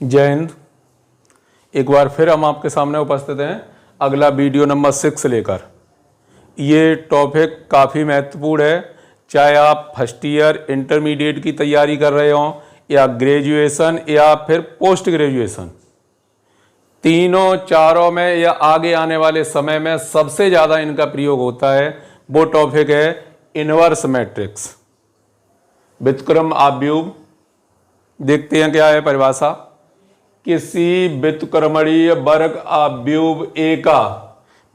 जय हिंद। एक बार फिर हम आपके सामने उपस्थित हैं अगला वीडियो नंबर 6 लेकर। ये टॉपिक काफ़ी महत्वपूर्ण है, चाहे आप फर्स्ट ईयर इंटरमीडिएट की तैयारी कर रहे हों या ग्रेजुएशन या फिर पोस्ट ग्रेजुएशन, तीनों चारों में या आगे आने वाले समय में सबसे ज़्यादा इनका प्रयोग होता है। वो टॉपिक है इनवर्स मैट्रिक्स, व्युत्क्रम आव्यूह। देखते हैं क्या है परिभाषा। किसी व्युत्क्रमणीय वर्ग आव्यूह ए का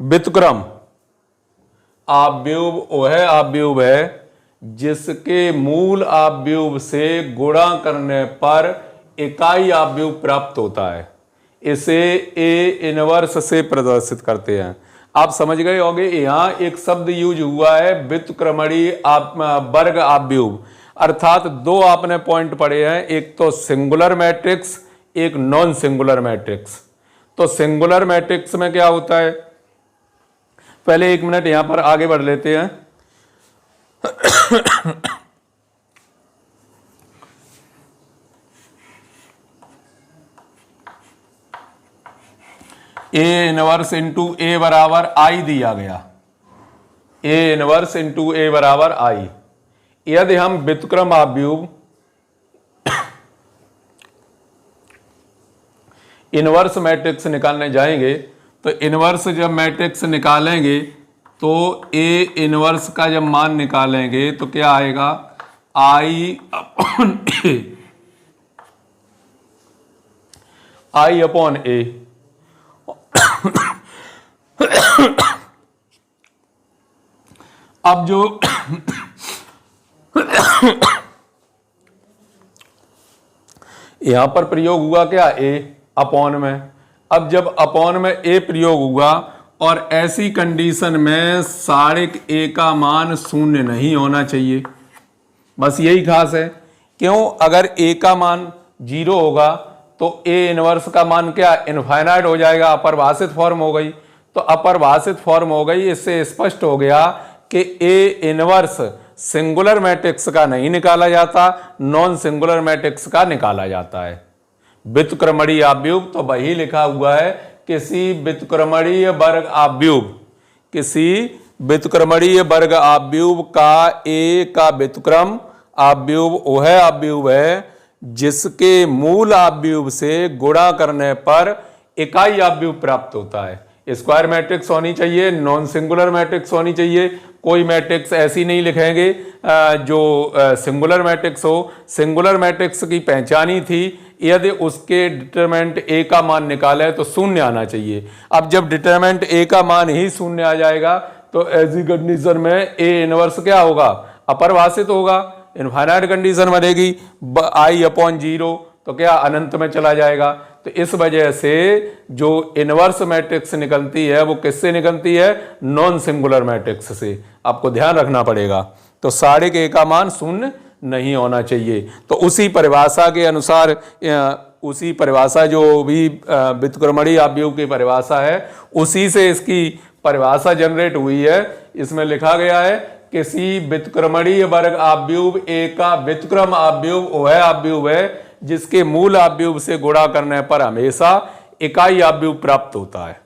व्युत्क्रम आव्यूह वह आव्यूह है जिसके मूल आव्यूह से गुणा करने पर इकाई आव्यूह प्राप्त होता है। इसे ए इनवर्स से प्रदर्शित करते हैं। आप समझ गए होंगे, यहां एक शब्द यूज हुआ है व्युत्क्रमणीय वर्ग आव्यूह, अर्थात दो आपने पॉइंट पढ़े हैं, एक तो सिंगुलर मैट्रिक्स, एक नॉन सिंगुलर मैट्रिक्स। तो सिंगुलर मैट्रिक्स में क्या होता है, पहले एक मिनट यहां पर आगे बढ़ लेते हैं। ए इनवर्स इंटू ए बराबर आई दिया गया, ए इनवर्स इंटू ए बराबर आई। यदि हम व्युत्क्रम आव्यूह इनवर्स मैट्रिक्स निकालने जाएंगे तो इनवर्स जब मैट्रिक्स निकालेंगे तो ए इनवर्स का जब मान निकालेंगे तो क्या आएगा, आई अपॉन ए, आई अपॉन ए। अब जो यहां पर प्रयोग हुआ क्या, ए अपॉन में। अब जब अपॉन में ए प्रयोग हुआ और ऐसी कंडीशन में सारिक ए का मान शून्य नहीं होना चाहिए, बस यही खास है। क्यों, अगर ए का मान 0 होगा तो ए इनवर्स का मान क्या, इनफाइनाइट हो जाएगा, अपरिभाषित फॉर्म हो गई। तो अपरिभाषित फॉर्म हो गई, इससे स्पष्ट हो गया कि ए इनवर्स सिंगुलर मैट्रिक्स का नहीं निकाला जाता, नॉन सिंगुलर मैट्रिक्स का निकाला जाता है। व्युत्क्रमणीय आव्यूह तो वही लिखा हुआ है, किसी व्युत्क्रमणीय वर्ग आव्यूह, किसी व्युत्क्रमणीय वर्ग आव्यूह का ए का व्युत्क्रम आव्यूह वह आव्यूह है जिसके मूल आव्यूह से गुणा करने पर इकाई आव्यूह प्राप्त होता है। स्क्वायर मैट्रिक्स होनी चाहिए, नॉन सिंगुलर मैट्रिक्स होनी चाहिए। कोई मैट्रिक्स ऐसी नहीं लिखेंगे जो सिंगुलर मैट्रिक्स हो। सिंगुलर मैट्रिक्स की पहचान ही थी, यदि उसके डिटरमिनेंट ए का मान निकाले तो शून्य आना चाहिए। अब जब डिटरमिनेंट ए का मान ही शून्य आ जाएगा तो ऐसी कंडीशन में ए इनवर्स क्या होगा, अपरिभाषित होगा, इनफाइनाइट कंडीशन बनेगी, आई अपॉन 0 तो क्या अनंत में चला जाएगा। तो इस वजह से जो इनवर्स मैट्रिक्स निकलती है वो किससे निकलती है, नॉन सिंगुलर मैट्रिक्स से। आपको ध्यान रखना पड़ेगा। तो सारिक ए का मान शून्य नहीं होना चाहिए। तो उसी परिभाषा के अनुसार, उसी परिभाषा जो भी व्युत्क्रमणीय आव्यूह की परिभाषा है, उसी से इसकी परिभाषा जनरेट हुई है। इसमें लिखा गया है, किसी व्युत्क्रमणीय वर्ग आव्यूह ए का व्युत्क्रम आव्यूह वह आव्यूह है जिसके मूल आव्यूह से गुणा करने पर हमेशा इकाई आव्यूह प्राप्त होता है।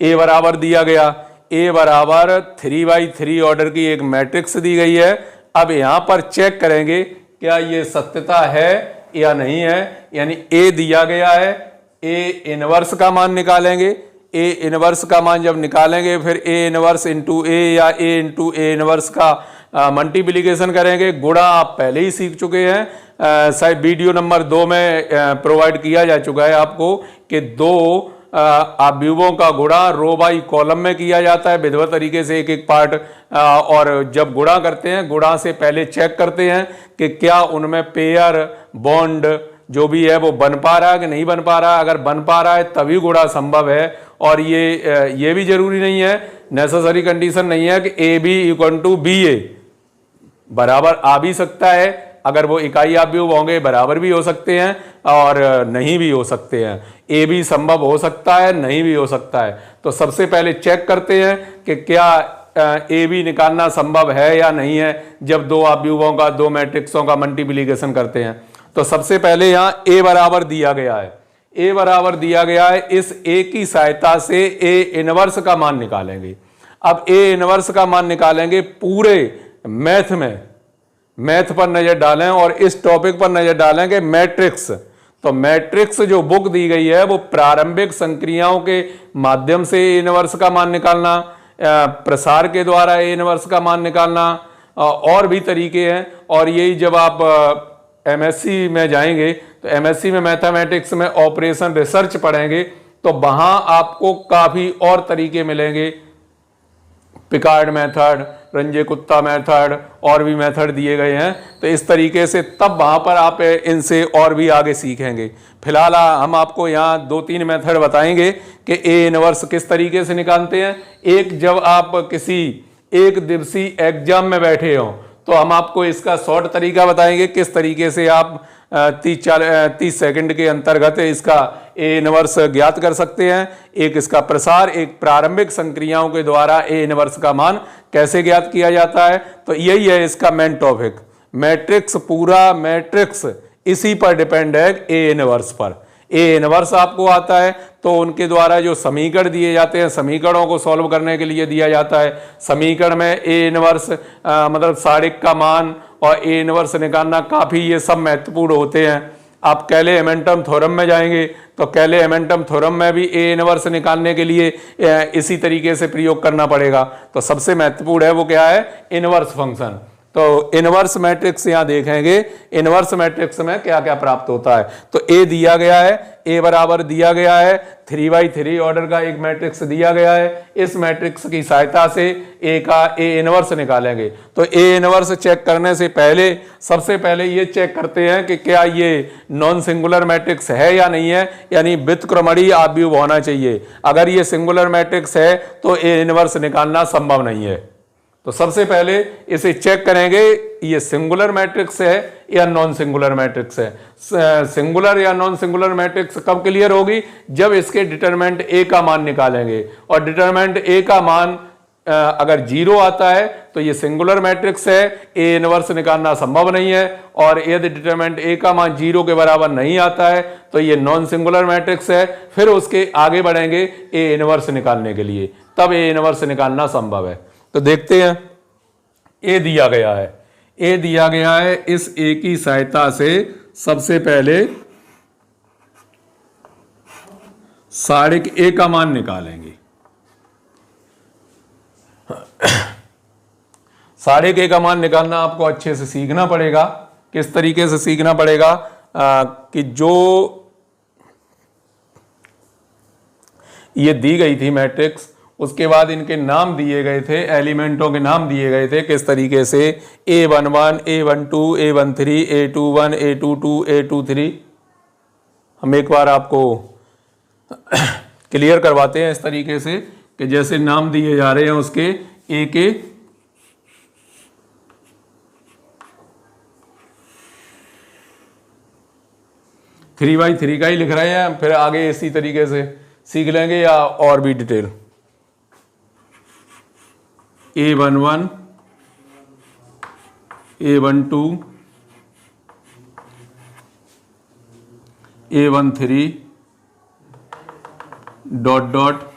ए बराबर दिया गया, ए बराबर 3/3 ऑर्डर की एक मैट्रिक्स दी गई है। अब यहां पर चेक करेंगे क्या ये सत्यता है या नहीं है। यानी ए दिया गया है, ए इनवर्स का मान निकालेंगे। ए इनवर्स का मान जब निकालेंगे फिर ए इनवर्स इंटू ए या ए इंटू ए इनवर्स का मल्टीप्लीकेशन करेंगे। गुणा आप पहले ही सीख चुके हैं, शायद वीडियो नंबर 2 में प्रोवाइड किया जा चुका है आपको कि दो आव्यूहों का गुणा रो बाई कॉलम में किया जाता है विधिवत तरीके से, एक एक पार्ट। और जब गुणा करते हैं, गुणा से पहले चेक करते हैं कि क्या उनमें पेयर बॉन्ड जो भी है वो बन पा रहा है कि नहीं बन पा रहा है। अगर बन पा रहा है तभी गुणा संभव है। और ये भी जरूरी नहीं है, नेसेसरी कंडीशन नहीं है कि a b equal to b a, बराबर आ भी सकता है। अगर वो इकाई आव्यूह होंगे बराबर भी हो सकते हैं और नहीं भी हो सकते हैं। ए भी संभव हो सकता है, नहीं भी हो सकता है। तो सबसे पहले चेक करते हैं कि क्या ए बी निकालना संभव है या नहीं है, जब दो आव्यूहों का, दो मैट्रिक्सों का मल्टीप्लीकेशन करते हैं। तो सबसे पहले यहां a बराबर दिया गया है, a बराबर दिया गया है, इस a की सहायता से a इनवर्स का मान निकालेंगे। अब a इनवर्स का मान निकालेंगे, पूरे मैथ पर नजर डालें और इस टॉपिक पर नजर डालेंगे मैट्रिक्स। तो मैट्रिक्स जो बुक दी गई है वो प्रारंभिक संक्रियाओं के माध्यम से ए इनवर्स का मान निकालना, प्रसार के द्वारा ए इनवर्स का मान निकालना, और भी तरीके हैं। और यही जब आप एमएससी में जाएंगे तो एमएससी में मैथमेटिक्स में ऑपरेशन रिसर्च पढ़ेंगे तो वहां आपको काफी और तरीके मिलेंगे, पिकार्ड मेथड, रंजे कुत्ता मेथड, और भी मेथड दिए गए हैं। तो इस तरीके से तब वहां पर आप इनसे और भी आगे सीखेंगे। फिलहाल हम आपको यहाँ 2-3 मेथड बताएंगे कि ए इनवर्स किस तरीके से निकालते हैं। एक, जब आप किसी एक दिवसीय एग्जाम में बैठे हो तो हम आपको इसका शॉर्ट तरीका बताएंगे, किस तरीके से आप 30 सेकंड के अंतर्गत इसका ए इनवर्स ज्ञात कर सकते हैं। एक इसका प्रसार, एक प्रारंभिक संक्रियाओं के द्वारा ए इनवर्स का मान कैसे ज्ञात किया जाता है। तो यही है इसका मेन टॉपिक। मैट्रिक्स, पूरा मैट्रिक्स इसी पर डिपेंड है, ए इनवर्स पर। ए इनवर्स आपको आता है तो उनके द्वारा जो समीकरण दिए जाते हैं, समीकरणों को सॉल्व करने के लिए दिया जाता है। समीकरण में ए इनवर्स मतलब सारिक का मान और ए इनवर्स निकालना काफ़ी ये सब महत्वपूर्ण होते हैं। आप कैले-हैमिल्टन थ्योरम में जाएंगे तो कैले-हैमिल्टन थ्योरम में भी ए इनवर्स निकालने के लिए इसी तरीके से प्रयोग करना पड़ेगा। तो सबसे महत्वपूर्ण है वो क्या है, इनवर्स फंक्शन। तो इनवर्स मैट्रिक्स यहां देखेंगे, इनवर्स मैट्रिक्स में क्या क्या प्राप्त होता है। तो ए दिया गया है, ए बराबर दिया गया है, 3/3 ऑर्डर का एक मैट्रिक्स दिया गया है। इस मैट्रिक्स की सहायता से ए का ए इनवर्स निकालेंगे। तो ए इनवर्स चेक करने से पहले सबसे पहले ये चेक करते हैं कि क्या ये नॉन सिंगुलर मैट्रिक्स है या नहीं है, यानी व्युत्क्रमणीय आव्यूह होना चाहिए। अगर ये सिंगुलर मैट्रिक्स है तो ए इनवर्स निकालना संभव नहीं है। तो सबसे पहले इसे चेक करेंगे ये सिंगुलर मैट्रिक्स है या नॉन सिंगुलर मैट्रिक्स है। सिंगुलर या नॉन सिंगुलर मैट्रिक्स कब क्लियर होगी, जब इसके डिटरमिनेंट ए का मान निकालेंगे। और डिटरमिनेंट ए का मान अगर 0 आता है तो ये सिंगुलर मैट्रिक्स है, ए इनवर्स निकालना संभव नहीं है। और यदि डिटरमिनेंट ए का मान 0 के बराबर नहीं आता है तो ये नॉन सिंगुलर मैट्रिक्स है। फिर उसके आगे बढ़ेंगे ए इनवर्स निकालने के लिए, तब ए इनवर्स निकालना संभव है। तो देखते हैं, ए दिया गया है, ए दिया गया है, इस ए की सहायता से सबसे पहले सारिक ए का मान निकालेंगे। सारिक ए का मान निकालना आपको अच्छे से सीखना पड़ेगा। किस तरीके से सीखना पड़ेगा कि जो ये दी गई थी मैट्रिक्स, उसके बाद इनके नाम दिए गए थे, एलिमेंटों के नाम दिए गए थे किस तरीके से, A11, A12, A13, A21, A22, A23। हम एक बार आपको क्लियर करवाते हैं इस तरीके से कि जैसे नाम दिए जा रहे हैं उसके ए के थ्री बाई थ्री का ही लिख रहे हैं, फिर आगे इसी तरीके से सीख लेंगे या और भी detail. A11, A12, A13 dot dot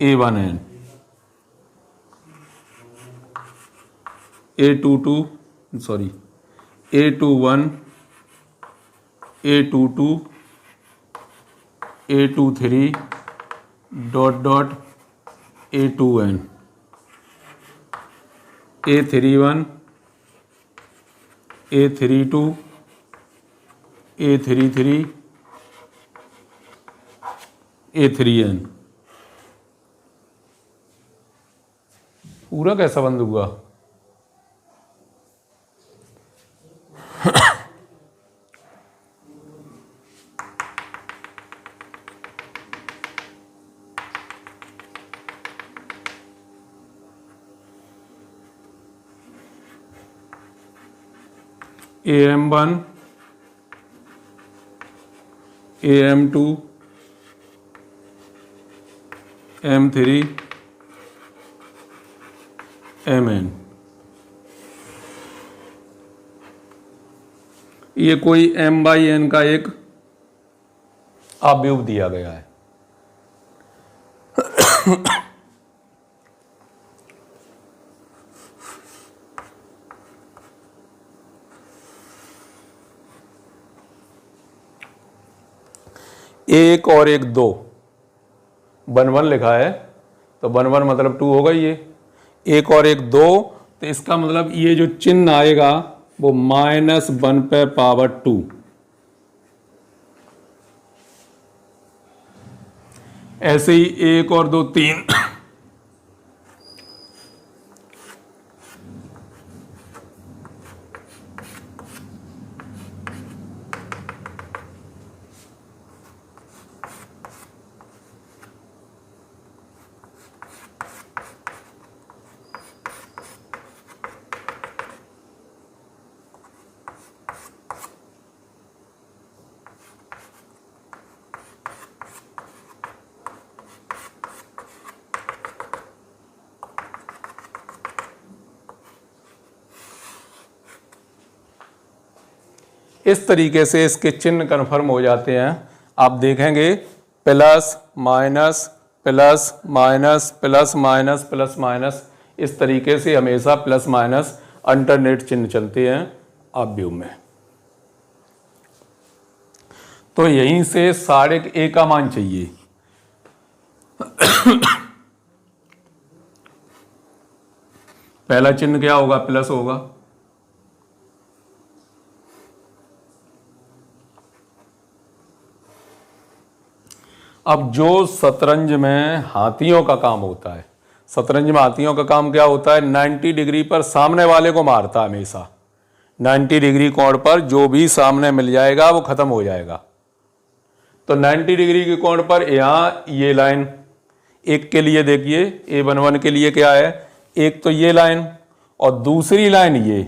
A1n, A22 sorry A21, A22, A23 dot dot A2n, A31, A32, A33, A3n। पूरा कैसा बंद हुआ? AM1, AM2, M3, Mn। ये कोई m/n का एक अवयव दिया गया है। एक और एक 2, 1 1 लिखा है तो 1 1 मतलब 2 होगा। ये एक और एक 2, तो इसका मतलब ये जो चिन्ह आएगा वो -1 पे पावर 2। ऐसे ही 1 और 2 3, इस तरीके से इसके चिन्ह कन्फर्म हो जाते हैं। आप देखेंगे plus minus plus minus plus minus plus minus, इस तरीके से हमेशा प्लस माइनस अल्टरनेट चिन्ह चलते हैं अवयव में। तो यहीं से सारे ए का मान चाहिए। पहला चिन्ह क्या होगा? प्लस होगा। अब जो शतरंज में हाथियों का काम होता है, शतरंज में हाथियों का काम क्या होता है? 90 डिग्री पर सामने वाले को मारता है हमेशा। 90 डिग्री कोण पर जो भी सामने मिल जाएगा वो खत्म हो जाएगा। तो 90 डिग्री के कोण पर यहाँ ये लाइन, एक के लिए देखिए A11 के लिए क्या है, एक तो ये लाइन और दूसरी लाइन ये,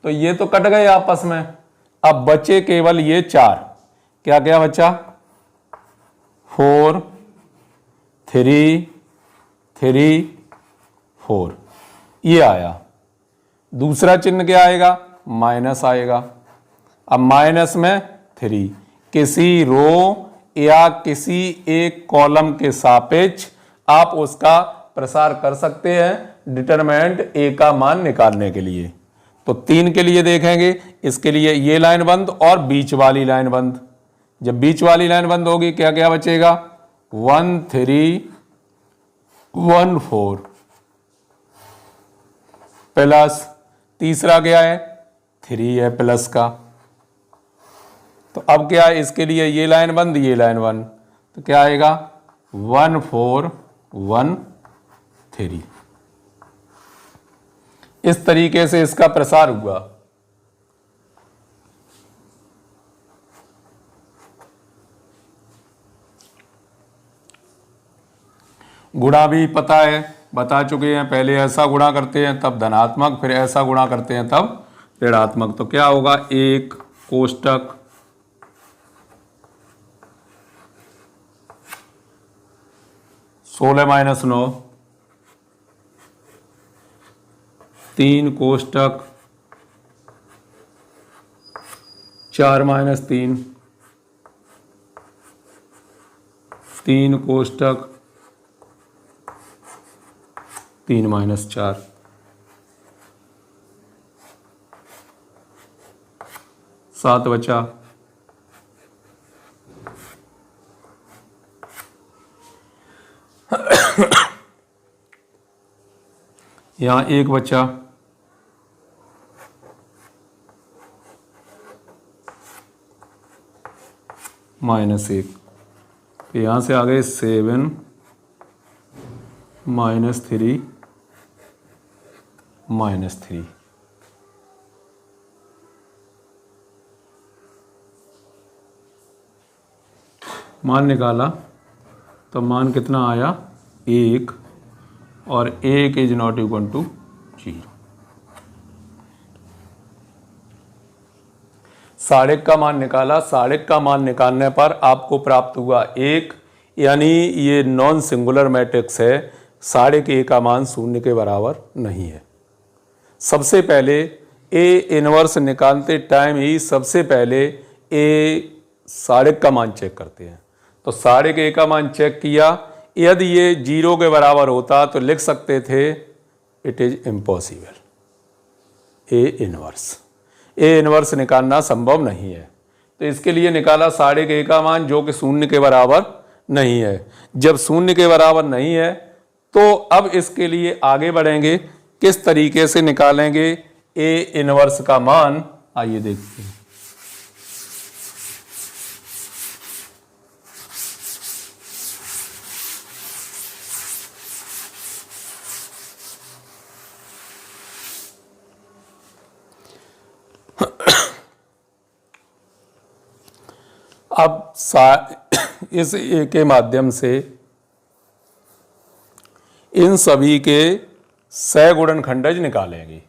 तो ये तो कट गए आपस में। अब बचे केवल ये 4। क्या क्या बचा? 4 3 3 4, ये आया। दूसरा चिन्ह क्या आएगा? माइनस आएगा। अब माइनस में 3, किसी रो या किसी एक कॉलम के सापेक्ष आप उसका प्रसार कर सकते हैं डिटरमिनेंट ए का मान निकालने के लिए। तो 3 के लिए देखेंगे, इसके लिए ये लाइन बंद और बीच वाली लाइन बंद। जब बीच वाली लाइन बंद होगी क्या क्या बचेगा? 1 3 1 4 प्लस तीसरा क्या है? 3 है प्लस का। तो अब क्या है? इसके लिए ये लाइन बंद, ये लाइन बंद, तो क्या आएगा? 1 4 1 3। इस तरीके से इसका प्रसार हुआ। गुणा भी पता है, बता चुके हैं। पहले ऐसा गुणा करते हैं तब धनात्मक, फिर ऐसा गुणा करते हैं तब ऋणात्मक। तो क्या होगा? 1 कोष्टक 16 - 9, 3 कोष्टक 4 - 3, 3 कोष्टक 3 - 4, 7 बचा। यहाँ 1 बचा, -1। यहाँ से आ गए 7 -3 -3। मान निकाला तो मान कितना आया? 1, और 1 इज नॉट इक्वल टू 0। साढ़ेक का मान निकाला। साढ़ेक का मान निकालने पर आपको प्राप्त हुआ 1, यानी ये नॉन सिंगुलर मैट्रिक्स है। साढ़ेक ए का मान 0 के बराबर नहीं है। सबसे पहले ए इनवर्स निकालते टाइम ही सबसे पहले ए साड़िक का मान चेक करते हैं। तो साड़िक ए का मान चेक किया, यदि ये 0 के बराबर होता तो लिख सकते थे it is impossible. A inverse निकालना संभव नहीं है। तो इसके लिए निकाला साड़िक ए का मान जो कि 0 के बराबर नहीं है। जब 0 के बराबर नहीं है तो अब इसके लिए आगे बढ़ेंगे, किस तरीके से निकालेंगे ए इनवर्स का मान, आइए देखते हैं। अब इस ए के माध्यम से इन सभी के सहगुणनखंडज निकालेंगे।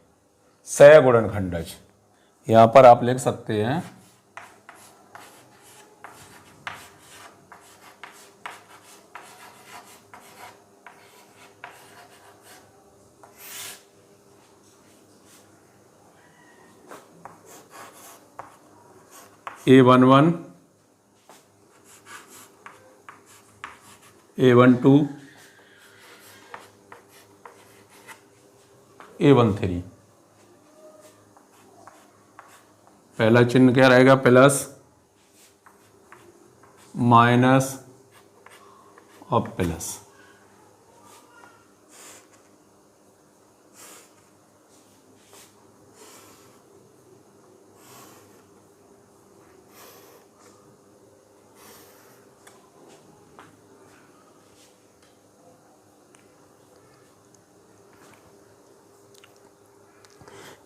सहगुणनखंडज यहां पर आप लिख सकते हैं A11 A12 A13। पहला चिन्ह क्या रहेगा, प्लस माइनस और प्लस।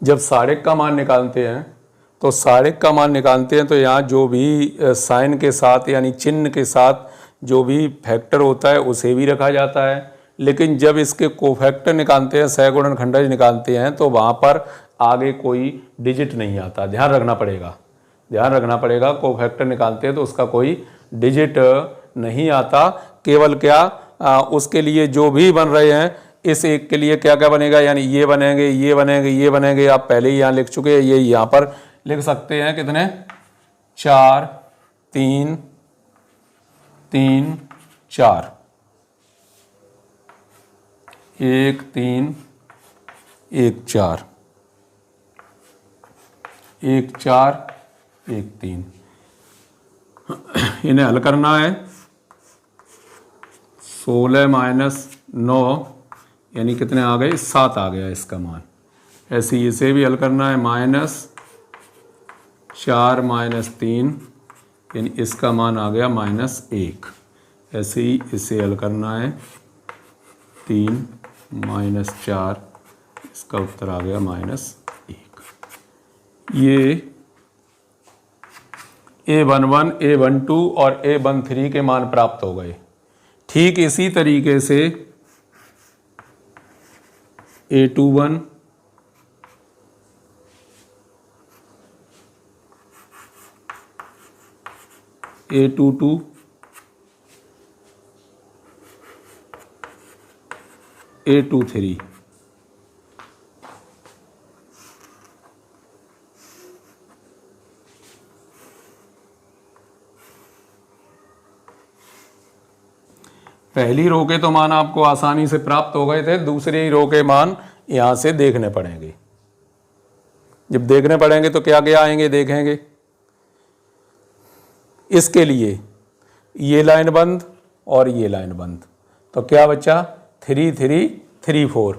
जब साड़िक का मान निकालते हैं तो साड़िक का मान निकालते हैं तो यहाँ जो भी साइन के साथ यानी चिन्ह के साथ जो भी फैक्टर होता है उसे भी रखा जाता है। लेकिन जब इसके कोफैक्टर निकालते हैं, सहगुणनखंडज निकालते हैं, तो वहाँ पर आगे कोई डिजिट नहीं आता। ध्यान रखना पड़ेगा, कोफैक्टर निकालते हैं तो उसका कोई डिजिट नहीं आता। केवल क्या उसके लिए जो भी बन रहे हैं, इस एक के लिए क्या क्या बनेगा, यानी ये बनेंगे, आप पहले ही यहाँ लिख चुके हैं। ये यहाँ पर लिख सकते हैं कितने, 4 3 3 4, 1 3 1 4 1 4 1 3। इन्हें हल करना है। 16 माइनस 9 यानी कितने आ गए, 7 आ गया इसका मान। ऐसे ही इसे भी हल करना है, -4 माइनस 3 यानी इसका मान आ गया -1। ऐसे ही इसे हल करना है, 3 माइनस 4 इसका उत्तर आ गया -1। ये A11, A12 और A13 के मान प्राप्त हो गए। ठीक इसी तरीके से A21, A22, A23। पहली रो के तो मान आपको आसानी से प्राप्त हो गए थे, दूसरी रो के मान यहां से देखने पड़ेंगे। जब देखने पड़ेंगे तो क्या क्या आएंगे देखेंगे। इसके लिए ये लाइन बंद और ये लाइन बंद, तो क्या बचा, 3 3 3 4,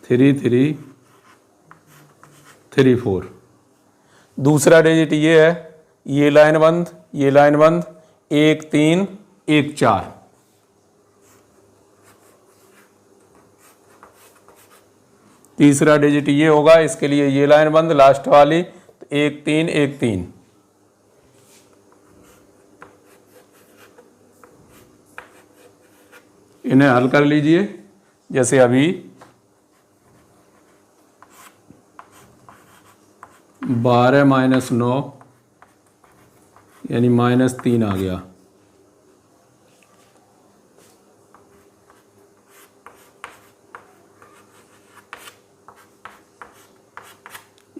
3 3 3 4। दूसरा डिजिट ये है, ये लाइन बंद, 1 3 1 4। तीसरा डिजिट ये होगा, इसके लिए ये लाइन बंद लास्ट वाली, 1 3 1 3। इन्हें हल कर लीजिए। जैसे अभी 12 माइनस 9 यानी -3 आ गया।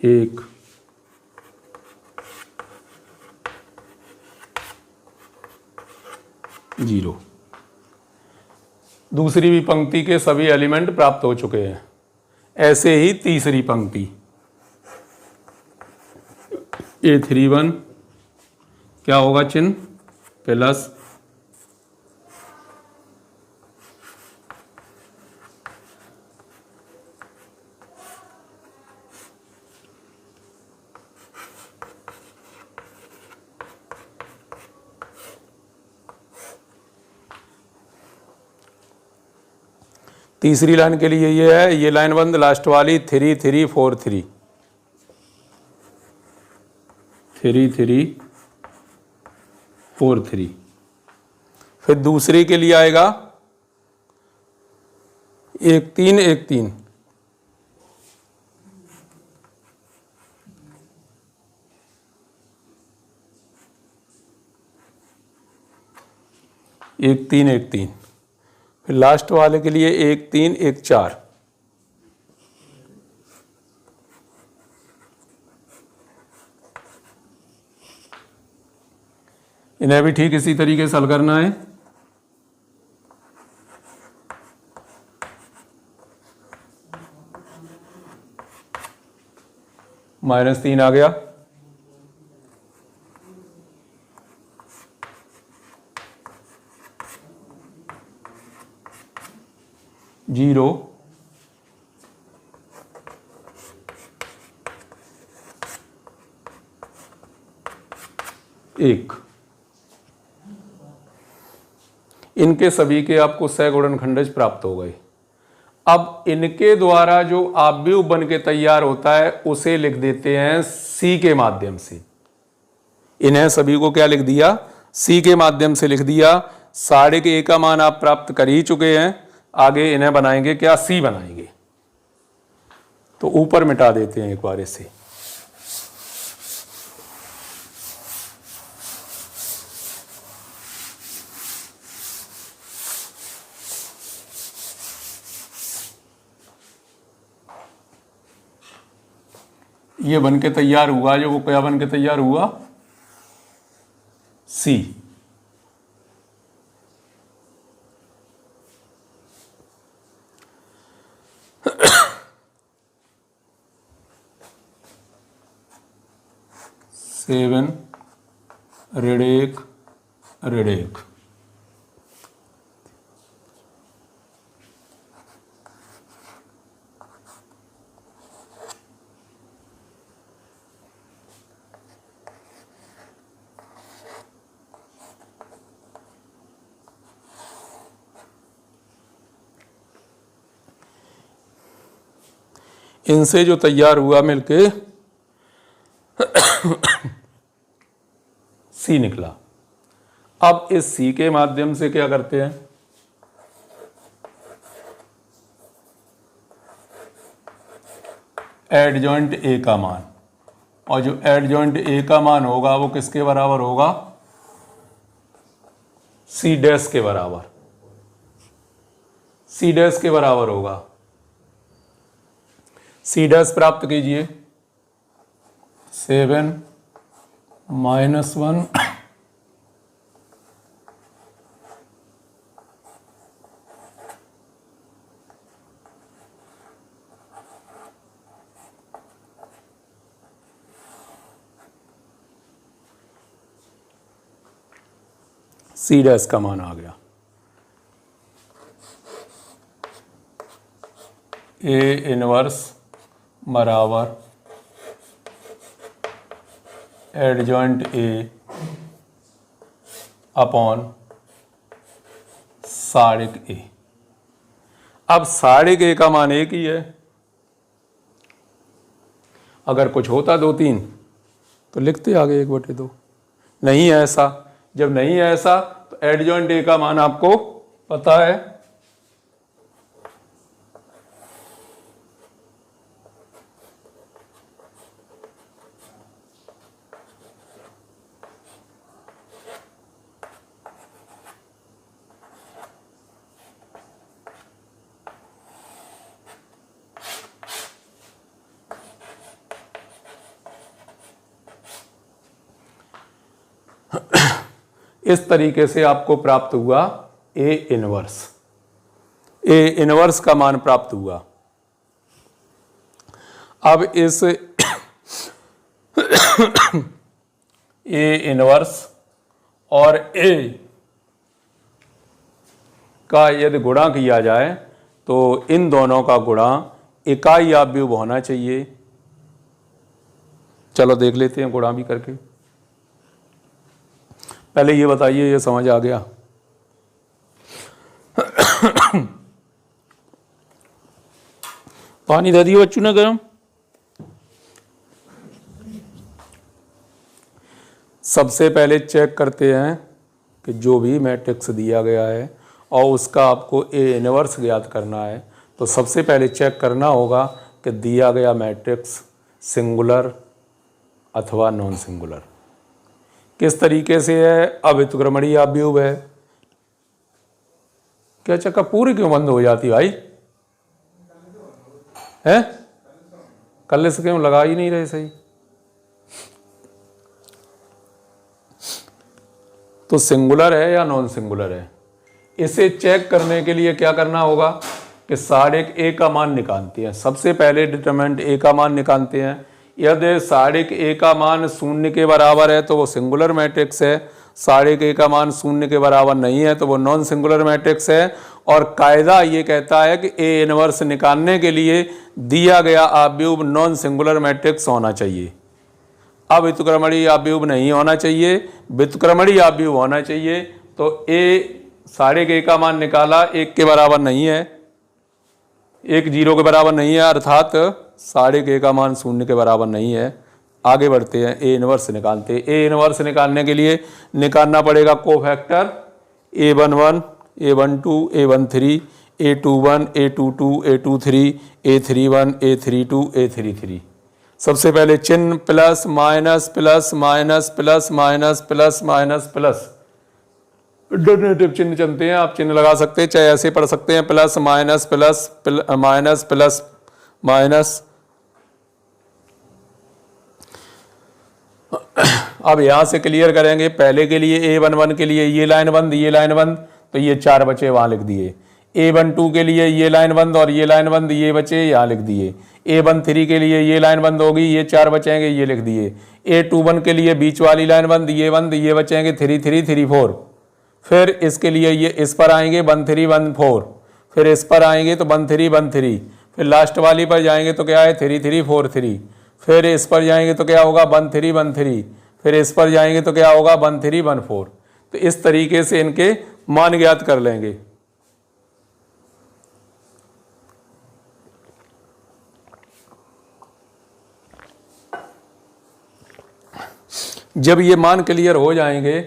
1 0। दूसरी भी पंक्ति के सभी एलिमेंट प्राप्त हो चुके हैं। ऐसे ही तीसरी पंक्ति A31 क्या होगा चिन्ह प्लस तीसरी लाइन के लिए ये है, ये लाइन बंद लास्ट वाली 3 3 4 3 3 3 4 3। फिर दूसरी के लिए आएगा 1 3 1 3 1 3 1 3। फिर लास्ट वाले के लिए 1 3 1 4। इन्हें भी ठीक इसी तरीके से हल करना है। -3 आ गया, जीरो 1। इनके सभी के आपको सह गुणनखंडज प्राप्त हो गए। अब इनके द्वारा जो आव्यूह बन के तैयार होता है उसे लिख देते हैं सी के माध्यम से। इन्हें सभी को क्या लिख दिया, सी के माध्यम से लिख दिया। साढ़े के ए का मान आप प्राप्त कर ही चुके हैं, आगे इन्हें बनाएंगे क्या, सी बनाएंगे। तो ऊपर मिटा देते हैं एक बार इसे। ये बन के तैयार हुआ, जो वो क्या बन के तैयार हुआ, सी। सेवन ऋण 1 ऋण 1। इनसे जो तैयार हुआ मिलके सी निकला। अब इस सी के माध्यम से क्या करते हैं, एडजॉइंट ए का मान, और जो एडजॉइंट ए का मान होगा वो किसके बराबर होगा, सी डैश के बराबर, सी डैश के बराबर होगा। सी डैश प्राप्त कीजिए, 7 -1 सी डैश का मान आ गया। ए इनवर्स बराबर एडजॉइंट ए अपॉन साढ़िक ए। अब साढ़िक ए का मान एक ही है। अगर कुछ होता 2 3 तो लिखते आगे 1/2। नहीं है ऐसा। जब नहीं है ऐसा तो एडजॉइंट ए का मान आपको पता है, इस तरीके से आपको प्राप्त हुआ ए इनवर्स। ए इनवर्स का मान प्राप्त हुआ। अब इस ए इनवर्स और ए का यदि गुणा किया जाए तो इन दोनों का गुणा इकाई आव्यूह होना चाहिए। चलो देख लेते हैं गुणा भी करके। पहले ये बताइए, ये समझ आ गया? पानी दे दियो बच्चों ने गर्म। सबसे पहले चेक करते हैं कि जो भी मैट्रिक्स दिया गया है और उसका आपको ए इनवर्स ज्ञात करना है, तो सबसे पहले चेक करना होगा कि दिया गया मैट्रिक्स सिंगुलर अथवा नॉन सिंगुलर। किस तरीके से है? अव्युत्क्रमणीय आव्यूह है। क्या चक्कर पूरी क्यों बंद हो जाती भाई? है कल से क्यों लगा ही नहीं रहे सही? तो सिंगुलर है या नॉन सिंगुलर है, इसे चेक करने के लिए क्या करना होगा कि साड़िक ए का मान निकालते हैं। सबसे पहले डिटरमिनेंट ए का मान निकालते हैं। यदि साड़िक ए का मान 0 के बराबर है तो वो सिंगुलर मैट्रिक्स है, साड़िक ए का मान 0 के बराबर नहीं है तो वो नॉन सिंगुलर मैट्रिक्स है। और कायदा ये कहता है कि ए इनवर्स निकालने के लिए दिया गया आव्यूह नॉन सिंगुलर मैट्रिक्स होना चाहिए। अब व्युत्क्रमणीय आव्यूह नहीं होना चाहिए, व्युत्क्रमणीय आव्यूह होना चाहिए। तो ए साड़िक ए का मान निकाला, 1 के बराबर नहीं है, 1 0 के बराबर नहीं है, अर्थात साड़िक ए का मान 0 के बराबर नहीं है। आगे बढ़ते हैं, ए इनवर्स निकालते हैं। ए इनवर्स निकालने के लिए निकालना पड़ेगा cofactor A11, A12, A13, A21, A22, A23, A31, A32, A33। सबसे पहले चिन्ह plus minus plus minus plus minus plus minus plus donative चिन्ह चलते हैं, आप चिन्ह लगा सकते हैं, चाहे ऐसे पढ़ सकते हैं, plus minus plus minus plus minus. अब यहां से क्लियर करेंगे। पहले के लिए A11 के लिए ये लाइन बंद, ये लाइन बंद, तो ये 4 बचे, वहां लिख दिए। A12 के लिए ये लाइन बंद और ये लाइन बंद, ये बचे, यहाँ लिख दिए। A13 के लिए ये लाइन बंद होगी, ये 4 बचेंगे, ये लिख दिए। A21 के लिए बीच वाली लाइन बंद, ये बचेंगे, 3 3 3 4। फिर इसके लिए ये इस पर आएंगे 1 3 1 4, फिर इस पर आएंगे तो 1 3 1 3, फिर लास्ट वाली पर जाएंगे तो क्या है 3 3 4 3, फिर इस पर जाएंगे तो क्या होगा 1 3 1 3, फिर इस पर जाएंगे तो क्या होगा 1 3 1 4। तो इस तरीके से इनके मान ज्ञात कर लेंगे। जब ये मान क्लियर हो जाएंगे,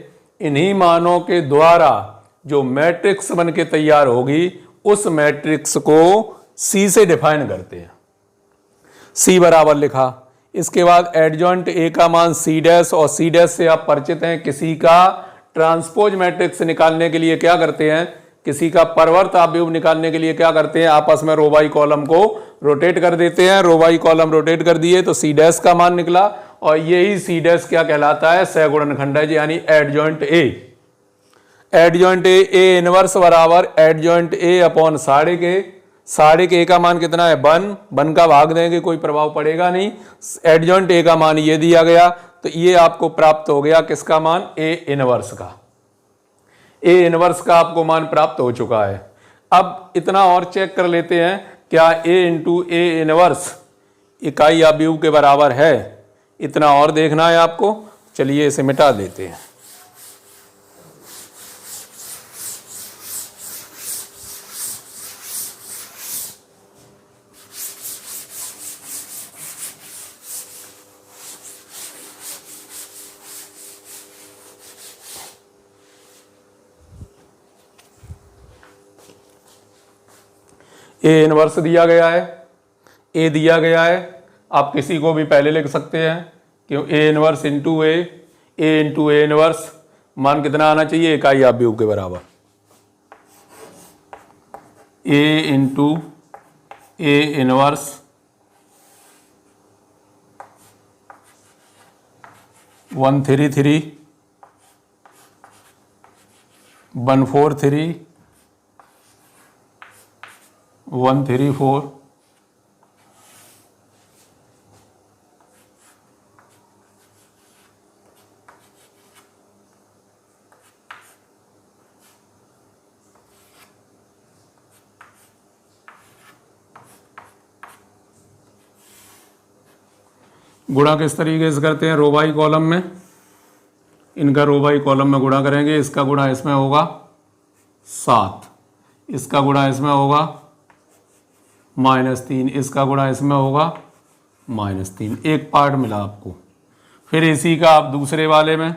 इन्हीं मानों के द्वारा जो मैट्रिक्स बन के तैयार होगी उस मैट्रिक्स को सी से डिफाइन करते हैं। सी बराबर लिखा, इसके बाद एडजॉइंट ए का मान सी डैश, और सी डैश से आप परिचित हैं। किसी का ट्रांसपोज मैट्रिक्स निकालने के लिए क्या करते हैं, किसी का परवर्त आव्यूह निकालने के लिए क्या करते हैं, आपस में रो बाई कॉलम को रोटेट कर देते हैं। रो बाई कॉलम रोटेट कर दिए तो सी डैश का मान निकला, और यही सी डैश क्या कहलाता है, सहगुणनखंड, यानी adjoint A. Adjoint A inverse बराबर एडजॉइंट ए अपॉन साड़िक ए। साड़िक ए का मान कितना है 1 का भाग देंगे, कोई प्रभाव पड़ेगा नहीं। एडजॉइंट ए का मान ये दिया गया, तो ये आपको प्राप्त हो गया किसका मान, ए इनवर्स का। ए इनवर्स का आपको मान प्राप्त हो चुका है। अब इतना और चेक कर लेते हैं, क्या ए इंटू ए इनवर्स इकाई आव्यूह के बराबर है, इतना और देखना है आपको। चलिए इसे मिटा देते हैं। ए इनवर्स दिया गया है, ए दिया गया है, आप किसी को भी पहले लिख सकते हैं क्यों, A inverse into A inverse मान कितना आना चाहिए, इकाई आव्यूह के बराबर। ए इंटू ए इनवर्स वन 3 3 143 गुणा किस तरीके से करते हैं, रो बाई कॉलम में, इनका रो बाई कॉलम में गुणा करेंगे। इसका गुणा इसमें होगा 7, इसका गुणा इसमें होगा -3, इसका गुणा इसमें होगा -3। एक पार्ट मिला आपको। फिर इसी का आप दूसरे वाले में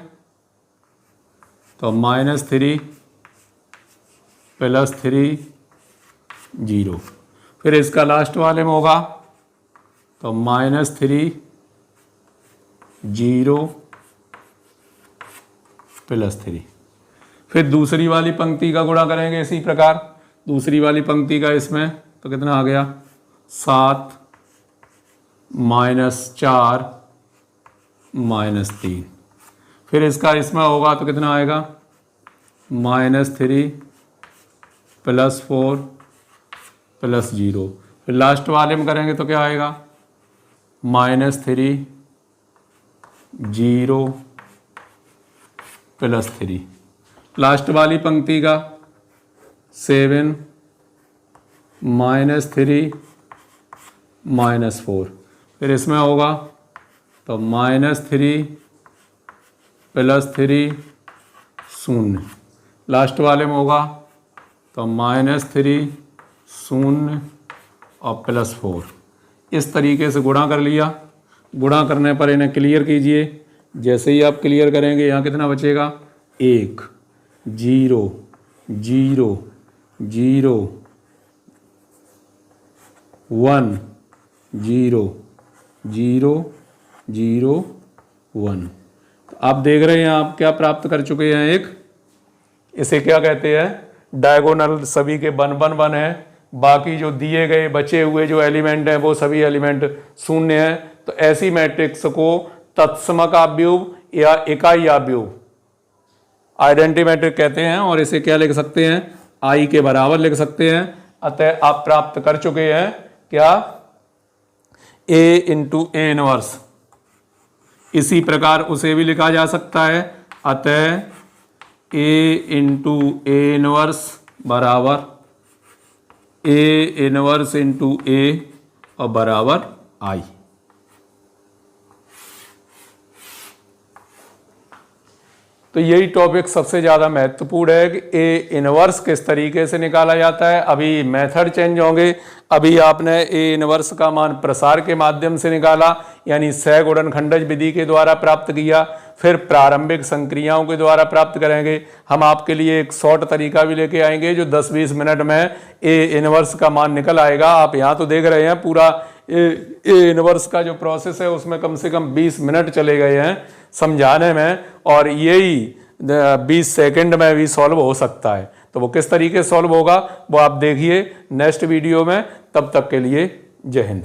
तो -3 + 3 0। फिर इसका लास्ट वाले में होगा तो -3 0 + 3। फिर दूसरी वाली पंक्ति का गुणा करेंगे इसी प्रकार। दूसरी वाली पंक्ति का इसमें तो कितना आ गया 7 -4 -3। फिर इसका इसमें होगा तो कितना आएगा -3 + 4 + 0। फिर लास्ट वाले में करेंगे तो क्या आएगा -3 0 + 3। लास्ट वाली पंक्ति का 7 -3 -4। फिर इसमें होगा तो -3 + 3 0। लास्ट वाले में होगा तो -3 0 और +4। इस तरीके से गुणा कर लिया। गुणा करने पर इन्हें क्लियर कीजिए। जैसे ही आप क्लियर करेंगे यहाँ कितना बचेगा 1 0 0 0 1 0 0 0 1। तो आप देख रहे हैं आप क्या प्राप्त कर चुके हैं। एक इसे क्या कहते हैं डायगोनल सभी के 1 1 1 है। बाकी जो दिए गए बचे हुए जो एलिमेंट हैं वो सभी एलिमेंट शून्य हैं। तो ऐसी मैट्रिक्स को तत्समक आव्यूह या इकाई आव्यूह आइडेंटिटी मैट्रिक्स कहते हैं। और इसे क्या लिख सकते हैं आई के बराबर लिख सकते हैं। अतः आप प्राप्त कर चुके हैं क्या A × A इनवर्स। इसी प्रकार उसे भी लिखा जा सकता है। अतः A × A इनवर्स बराबर A इनवर्स × A और बराबर I। तो यही टॉपिक सबसे ज़्यादा महत्वपूर्ण है कि ए इनवर्स किस तरीके से निकाला जाता है। अभी मेथड चेंज होंगे। अभी आपने ए इनवर्स का मान प्रसार के माध्यम से निकाला, यानी सह-गुणनखंडज विधि के द्वारा प्राप्त किया। फिर प्रारंभिक संक्रियाओं के द्वारा प्राप्त करेंगे। हम आपके लिए एक शॉर्ट तरीका भी लेके आएंगे जो 10-20 मिनट में ए इनवर्स का मान निकल आएगा। आप यहाँ तो देख रहे हैं पूरा ए इनवर्स का जो प्रोसेस है उसमें कम से कम 20 मिनट चले गए हैं समझाने में, और यही 20 सेकंड में भी सॉल्व हो सकता है। तो वो किस तरीके से सॉल्व होगा वो आप देखिए नेक्स्ट वीडियो में। तब तक के लिए जय हिंद।